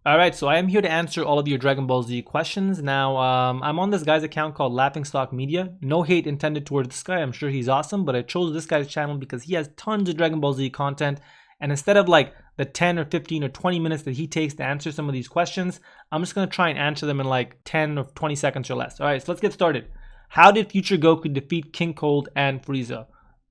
Alright, so I am here to answer all of your Dragon Ball Z questions. Now, I'm on this guy's account called Laughingstock Media. No hate intended towards this guy. I'm sure he's awesome, but I chose this guy's channel because he has tons of Dragon Ball Z content. And instead of like the 10 or 15 or 20 minutes that he takes to answer some of these questions, I'm just going to try and answer them in like 10 or 20 seconds or less. Alright, so let's get started. How did future Goku defeat King Cold and Frieza?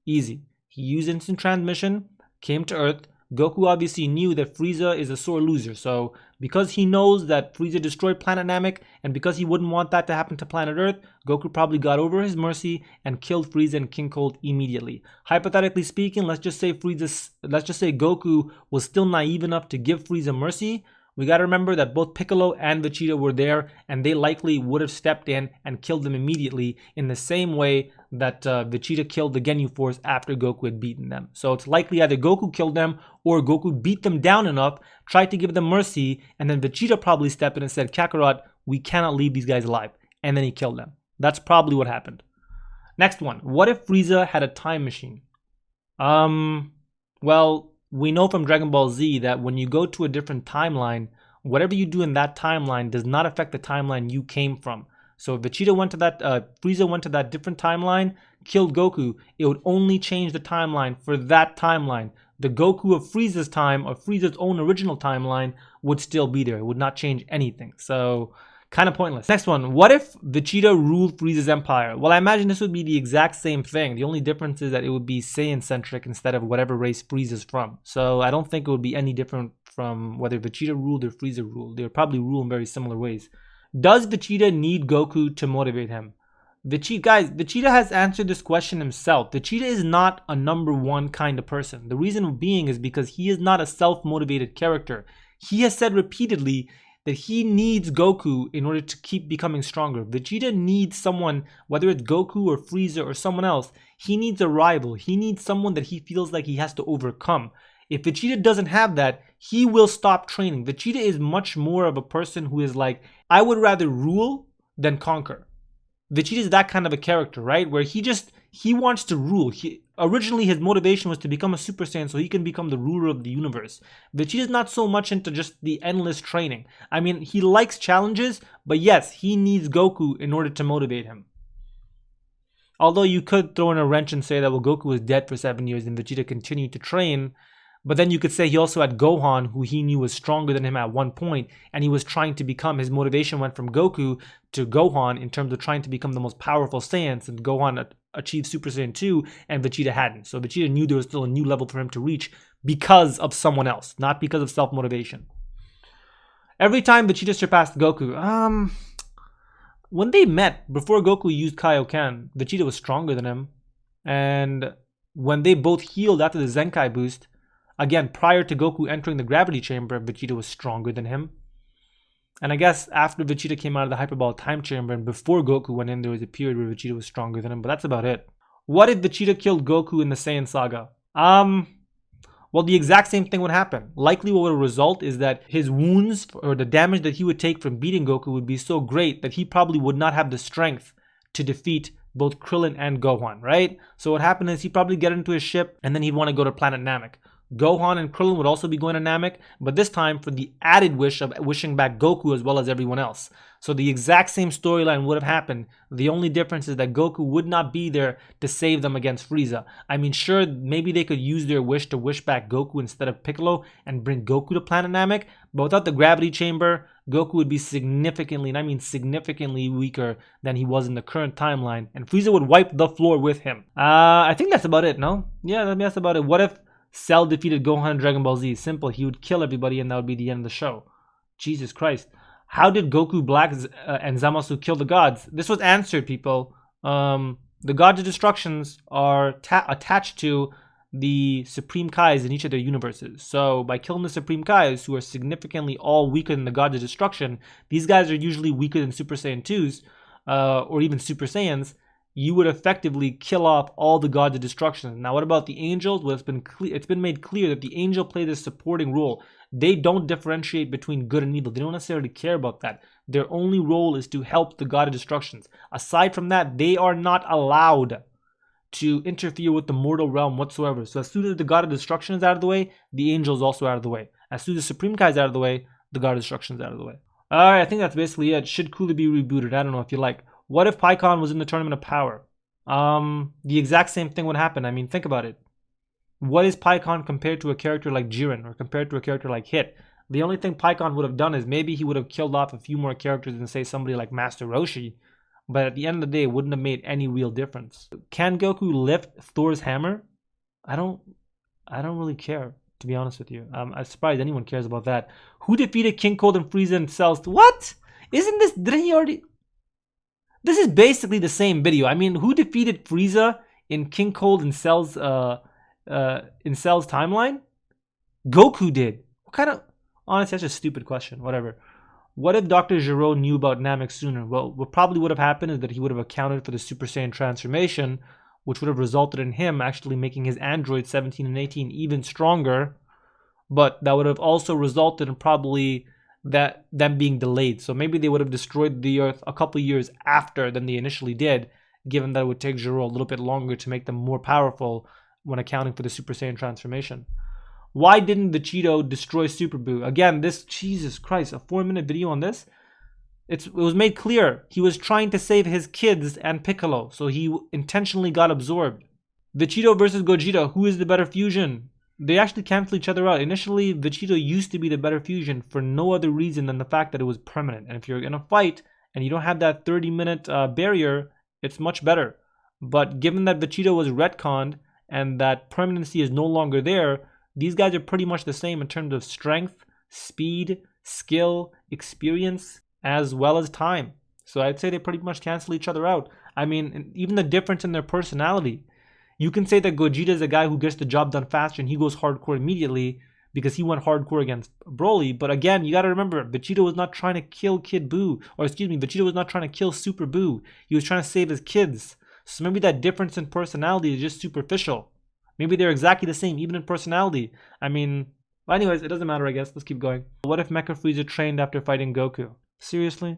Easy. He used instant transmission, came to Earth. Goku obviously knew that Frieza is a sore loser, so because he knows that Frieza destroyed Planet Namek, and because he wouldn't want that to happen to Planet Earth, Goku probably got over his mercy and killed Frieza and King Cold immediately. Hypothetically speaking, let's just say Goku was still naive enough to give Frieza mercy. We gotta remember that both Piccolo and Vegeta were there, and they likely would have stepped in and killed them immediately in the same way that Vegeta killed the Ginyu Force after Goku had beaten them. So it's likely either Goku killed them or Goku beat them down enough, tried to give them mercy, and then Vegeta probably stepped in and said, Kakarot, we cannot leave these guys alive. And then he killed them. That's probably what happened. Next one. What if Frieza had a time machine? Well, we know from Dragon Ball Z that when you go to a different timeline, whatever you do in that timeline does not affect the timeline you came from. So if Frieza went to that different timeline, killed Goku, it would only change the timeline for that timeline. The Goku of Frieza's time, or Frieza's own original timeline, would still be there. It would not change anything. So kind of pointless. Next one. What if Vegeta ruled Frieza's empire? Well, I imagine this would be the exact same thing. The only difference is that it would be Saiyan-centric instead of whatever race Frieza's from. So I don't think it would be any different from whether Vegeta ruled or Frieza ruled. They would probably rule in very similar ways. Does Vegeta need Goku to motivate him? Vegeta has answered this question himself. Vegeta is not a number one kind of person. The reason being is because he is not a self-motivated character. He has said repeatedly that he needs Goku in order to keep becoming stronger. Vegeta needs someone, whether it's Goku or Frieza or someone else, he needs a rival. He needs someone that he feels like he has to overcome. If Vegeta doesn't have that, he will stop training. Vegeta is much more of a person who is like, I would rather rule than conquer. Vegeta is that kind of a character, right? Where he wants to rule. Originally, his motivation was to become a Super Saiyan so he can become the ruler of the universe. Vegeta is not so much into just the endless training. I mean, he likes challenges, but yes, he needs Goku in order to motivate him. Although you could throw in a wrench and say that, well, Goku was dead for 7 years and Vegeta continued to train. But then you could say he also had Gohan, who he knew was stronger than him at one point, and he was trying to become, his motivation went from Goku to Gohan in terms of trying to become the most powerful Saiyans, and Gohan achieved Super Saiyan 2, and Vegeta hadn't. So Vegeta knew there was still a new level for him to reach because of someone else, not because of self-motivation. Every time Vegeta surpassed Goku, when they met, before Goku used Kaioken, Vegeta was stronger than him, and when they both healed after the Zenkai boost, again, prior to Goku entering the gravity chamber, Vegeta was stronger than him. And I guess after Vegeta came out of the Hyperbolic Time Chamber and before Goku went in, there was a period where Vegeta was stronger than him, but that's about it. What if Vegeta killed Goku in the Saiyan Saga? Well, the exact same thing would happen. Likely what would result is that his wounds, or the damage that he would take from beating Goku, would be so great that he probably would not have the strength to defeat both Krillin and Gohan, right? So what happened is he'd probably get into his ship and then he'd want to go to Planet Namek. Gohan and Krillin would also be going to Namek, but this time for the added wish of wishing back Goku as well as everyone else. So the exact same storyline would have happened. The only difference is that Goku would not be there to save them against Frieza. I mean, sure, maybe they could use their wish to wish back Goku instead of Piccolo and bring Goku to Planet Namek, but without the gravity chamber, Goku would be significantly, and I mean significantly weaker than he was in the current timeline, and Frieza would wipe the floor with him. I think that's about it, no? Yeah, that's about it. What if Cell defeated Gohan in Dragon Ball Z? Simple. He would kill everybody and that would be the end of the show. Jesus Christ. How did Goku Black and Zamasu kill the gods? This was answered, people. The gods of destructions are attached to the Supreme Kais in each of their universes. So by killing the Supreme Kais, who are significantly all weaker than the gods of destruction, these guys are usually weaker than Super Saiyan 2s or even Super Saiyans. You would effectively kill off all the gods of destruction. Now, what about the angels? Well, it's been made clear that the angel plays a supporting role. They don't differentiate between good and evil. They don't necessarily care about that. Their only role is to help the god of destructions. Aside from that, they are not allowed to interfere with the mortal realm whatsoever. So as soon as the god of destruction is out of the way, the angel is also out of the way. As soon as the Supreme Kai is out of the way, the guard destruction's out of the way. Alright, I think that's basically it. Should Cooler be rebooted? I don't know if you like. What if Pycon was in the Tournament of Power? The exact same thing would happen. I mean, think about it. What is Pycon compared to a character like Jiren or compared to a character like Hit? The only thing Pycon would have done is maybe he would have killed off a few more characters than, say, somebody like Master Roshi. But at the end of the day, it wouldn't have made any real difference. Can Goku lift Thor's hammer? I don't really care, to be honest with you. I'm surprised anyone cares about that. Who defeated King Cold and Frieza in Cell's? What? Isn't this? Didn't he already? This is basically the same video. I mean, who defeated Frieza in King Cold and Cell's timeline? Goku did. What kind of? Honestly, that's a stupid question. Whatever. What if Dr. Gero knew about Namek sooner? Well, what probably would have happened is that he would have accounted for the Super Saiyan transformation, which would have resulted in him actually making his androids 17 and 18 even stronger. But that would have also resulted in probably that them being delayed. So maybe they would have destroyed the Earth a couple years after than they initially did, given that it would take Gero a little bit longer to make them more powerful when accounting for the Super Saiyan transformation. Why didn't Vegito destroy Super Buu? Again, this, Jesus Christ, a 4-minute video on this? It was made clear. He was trying to save his kids and Piccolo, so he intentionally got absorbed. Vegito versus Gogeta, who is the better fusion? They actually cancel each other out. Initially, Vegito used to be the better fusion for no other reason than the fact that it was permanent. And if you're in a fight and you don't have that 30-minute barrier, it's much better. But given that Vegito was retconned and that permanency is no longer there, these guys are pretty much the same in terms of strength, speed, skill, experience, as well as time. So I'd say they pretty much cancel each other out. I mean, even the difference in their personality. You can say that Gogeta is a guy who gets the job done faster and he goes hardcore immediately because he went hardcore against Broly. But again, you got to remember, Vegeta was not trying to kill Kid Buu. Or excuse me, Vegeta was not trying to kill Super Buu. He was trying to save his kids. So maybe that difference in personality is just superficial. Maybe they're exactly the same, even in personality. I mean, well, anyways, it doesn't matter, I guess. Let's keep going. What if Mecha Frieza trained after fighting Goku? Seriously?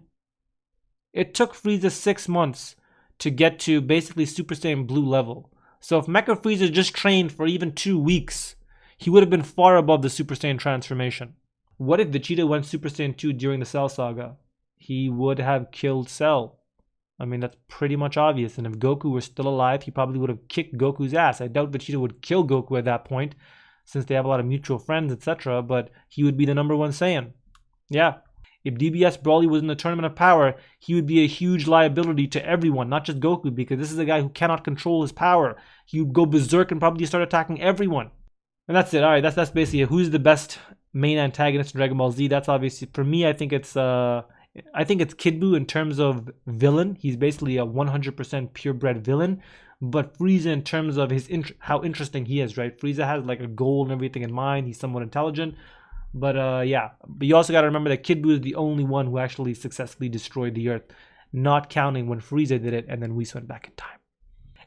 It took Frieza 6 months to get to basically Super Saiyan Blue level. So if Mecha Frieza just trained for even 2 weeks, he would have been far above the Super Saiyan transformation. What if Vegeta went Super Saiyan 2 during the Cell Saga? He would have killed Cell. I mean, that's pretty much obvious. And if Goku were still alive, he probably would have kicked Goku's ass. I doubt Vegeta would kill Goku at that point, since they have a lot of mutual friends, etc. But he would be the #1 Saiyan. Yeah. If DBS Broly was in the Tournament of Power, he would be a huge liability to everyone, not just Goku, because this is a guy who cannot control his power. He would go berserk and probably start attacking everyone. And that's it. All right, that's basically it. Who's the best main antagonist in Dragon Ball Z? That's obviously, for me, I think it's Kid Buu in terms of villain. He's basically a 100% purebred villain. But Frieza in terms of his how interesting he is, right? Frieza has like a goal and everything in mind. He's somewhat intelligent. But yeah. But you also got to remember that Kid Buu is the only one who actually successfully destroyed the Earth. Not counting when Frieza did it and then Whis went back in time.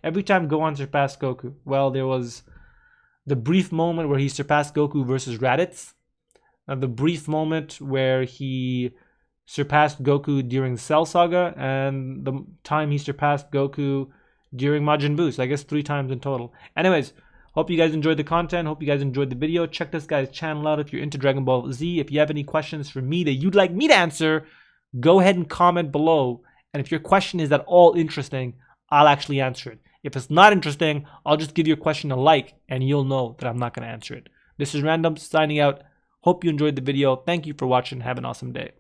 Every time Gohan surpassed Goku, well, there was the brief moment where he surpassed Goku versus Raditz. The brief moment where he surpassed Goku during Cell Saga, and the time he surpassed Goku during Majin Buu. So I guess 3 times in total. Anyways, hope you guys enjoyed the content. Hope you guys enjoyed the video. Check this guy's channel out if you're into Dragon Ball Z. If you have any questions for me that you'd like me to answer, go ahead and comment below. And if your question is at all interesting, I'll actually answer it. If it's not interesting, I'll just give your question a like and you'll know that I'm not going to answer it. This is Randumpz signing out. Hope you enjoyed the video. Thank you for watching. Have an awesome day.